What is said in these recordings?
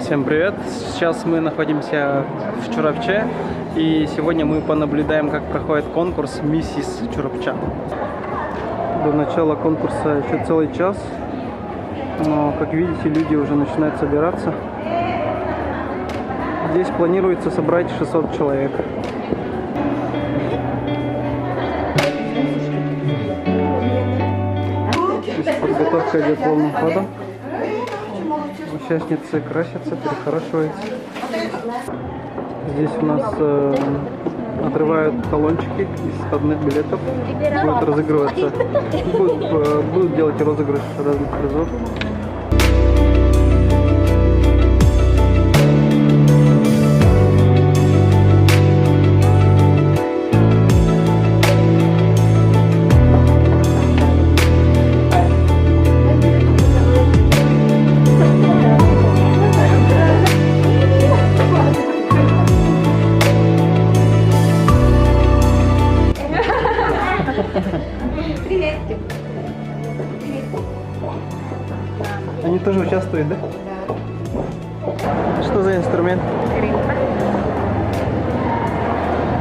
Всем привет! Сейчас мы находимся в Чурапче, и сегодня мы понаблюдаем, как проходит конкурс «Миссис Чурапча». До начала конкурса еще целый час, но, как видите, люди уже начинают собираться. Здесь планируется собрать 600 человек. Здесь подготовка идет полным ходом. Участницы красятся, перехорашиваются. Здесь у нас отрывают талончики из входных билетов. Будет разыгрываться. Будут делать розыгрыш разных призов. Они тоже участвуют, да? Что за инструмент? Скрипка.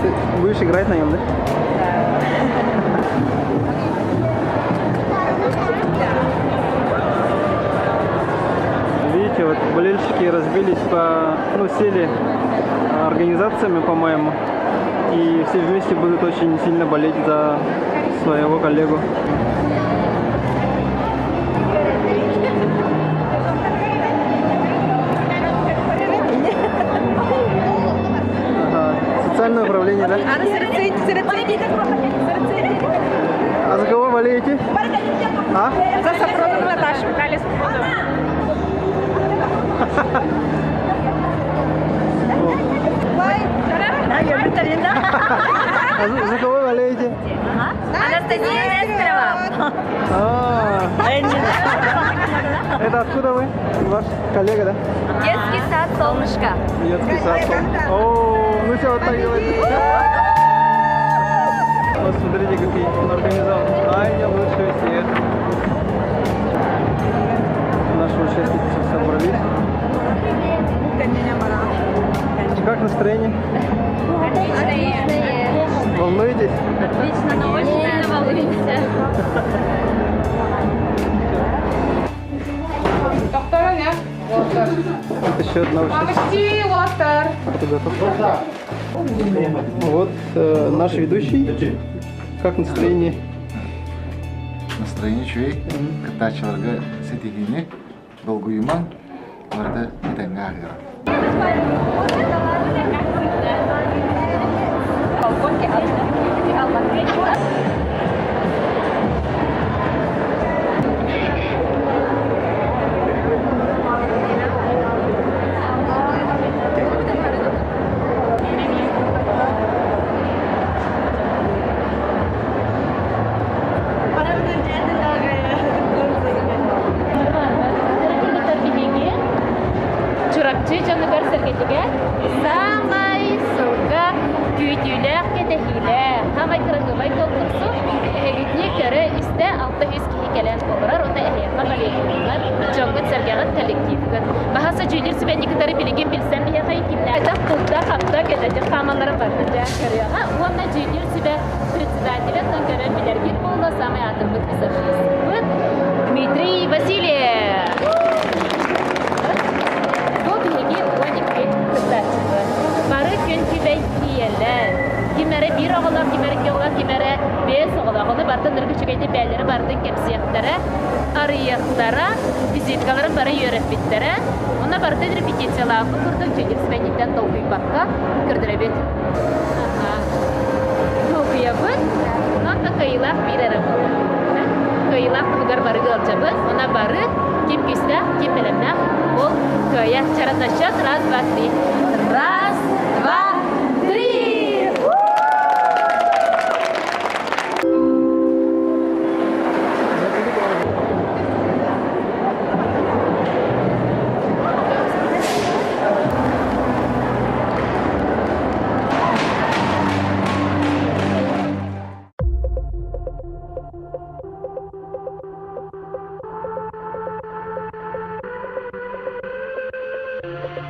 Ты будешь играть на нем, да? Видите, вот болельщики разбились сели организациями, по-моему, и все вместе будут очень сильно болеть за своего коллегу. Социальное управление, да? А за кого болеете? А? За Сафронову Наташу Калиску. А за кого болеете? Анастасия Нестерова. Это откуда вы? Ваш коллега, да? Детский сад «Солнышко». Детский сад. О, ну все, вот так говорите. Вот смотрите, какие организованы. Ай, лучший свет. Наши участницы собрались. Как настроение? Волнуетесь? Отлично, но очень сильно волнуемся. Это еще одна участница. Ты готов? Вот наш ведущий. Как настроение? Настроение чуй. Катачыларға сетегіне долгуйман. Оларды бітәңгі ағыра. Чурапчы жаныбар сәргетіге самай сылға күйділер кетехилер. Хамай кырыгыбай толқырсу, әгетіне көрі істі 600 кейі кәлән болырар, ота әйяққа балейкілер, жоңғыт сәргеғыт коллективгіт. Бағаса жүйдер сөбән некітары білеген білсен бия қай кемлер. Әдақ құлда қапта кәдәді қамалары барды жа көріға. Онна жүйдер сөбә председателі таңкөрі білергет болына самай атырбыт визажист. Дмитрий Васильев. Бары күн кибәй киеләр. Кимәре бир оғылар, кимәре кеғылар, кимәре бес оғылар. Оны барды нұргүшігейді бәлері барды кепсияқтары, арыяқтары, визиткаларын бары үйеріп біттері. Оны барды репетициялағы күрдің жегір сібәнеттен толғый баққа күрдірі бет. Толғыя бұд, нақта қайылақ бірері бұд. Қайылақ тұғығар бары ғалчабы, оны бары кем күсті, кем білімнақ, ол көйә чараташат, раз, два, три. Раз, два, три! You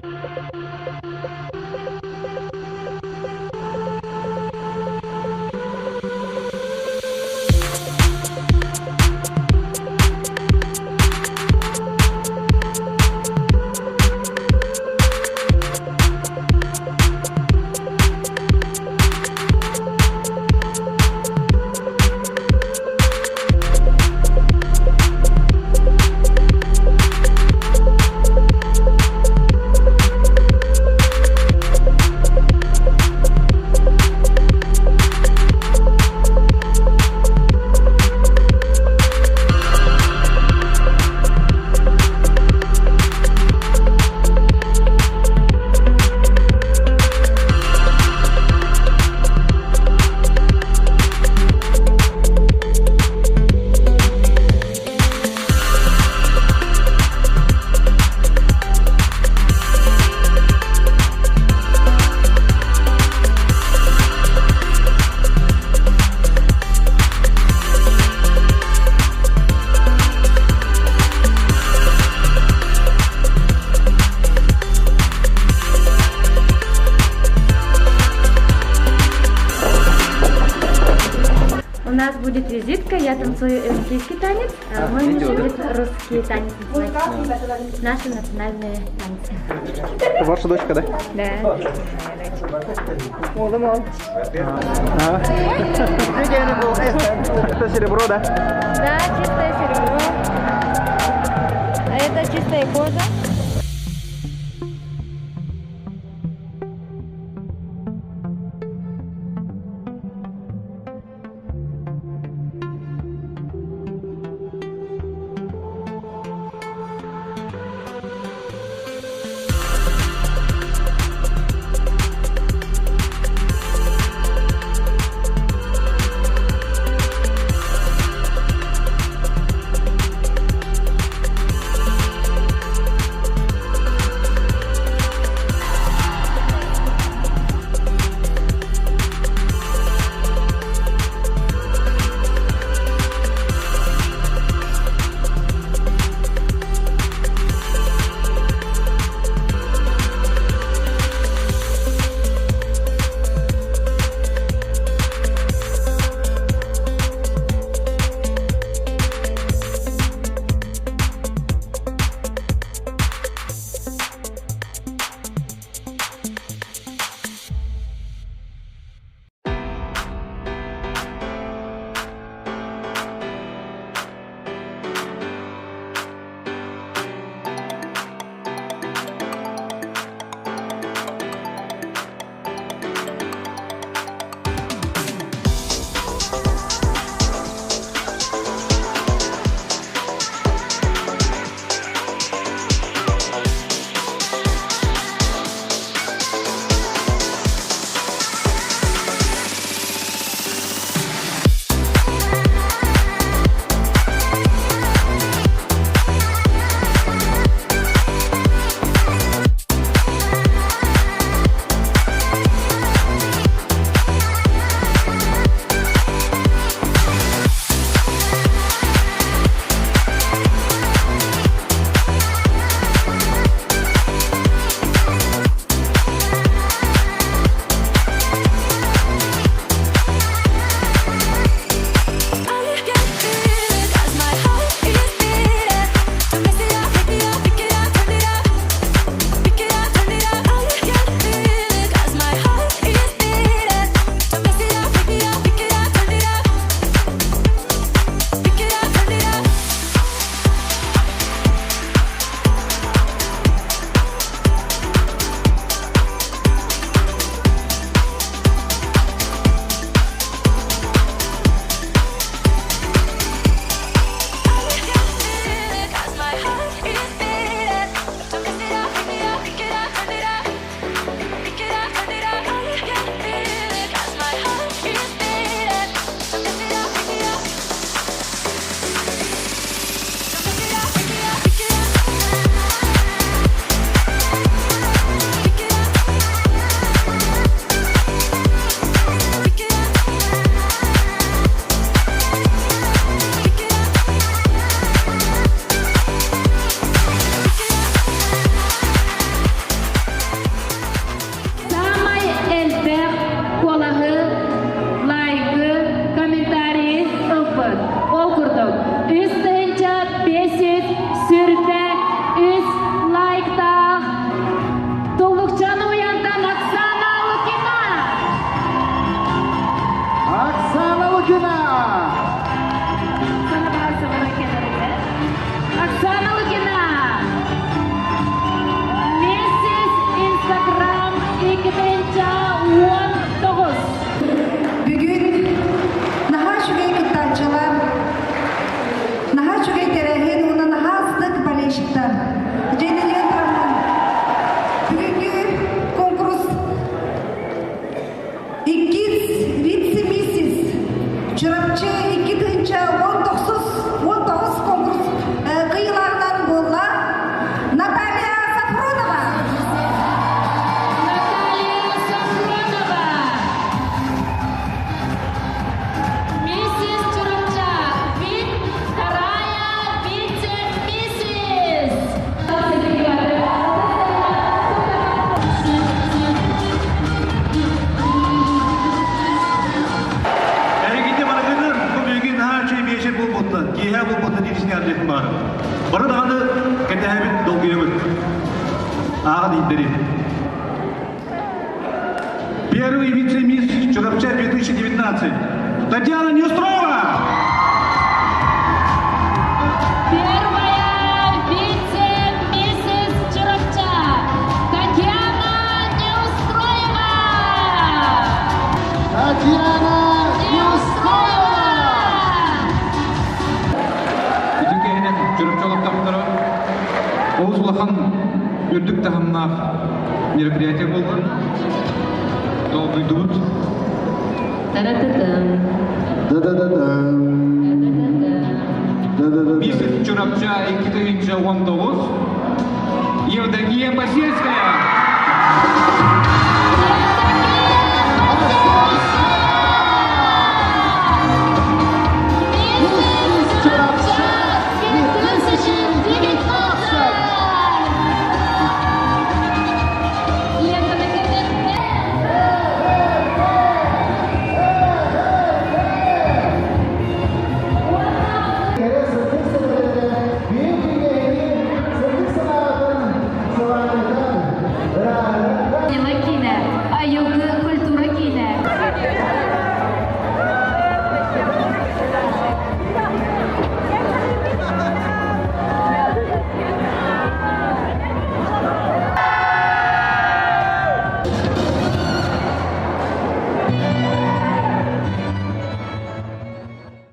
Танечка, я танцую олимпийский танец, а мой муж любит русский танец. Наши национальные танцы. Это ваша дочка, да? Да. Ага. Это серебро, да? Да, чистое серебро. А это чистая кожа. болта, кие болта дитишне ардетін бар. Бары дағаны кәтәбет долгуемыт. Аға дейдері. Первый вице-мисс Чурапча 2019. Татьяна Нестрова! Первая вице-миссис Чурапча Татьяна Неустроева! Татьяна Неустроева! Bütün kehine Çorapçalak taptara Oğuz Ulahan ürdük tahamına meropриятие oldu. Dol duyduğumuz Та-да-да-дам. Да-да-да-да. Да-да-да-да. Миссис Чорапча 2019 Евдокия Басельская. Миссис Чурапча 2019! Лента на конверте. Makine. Ayıldı.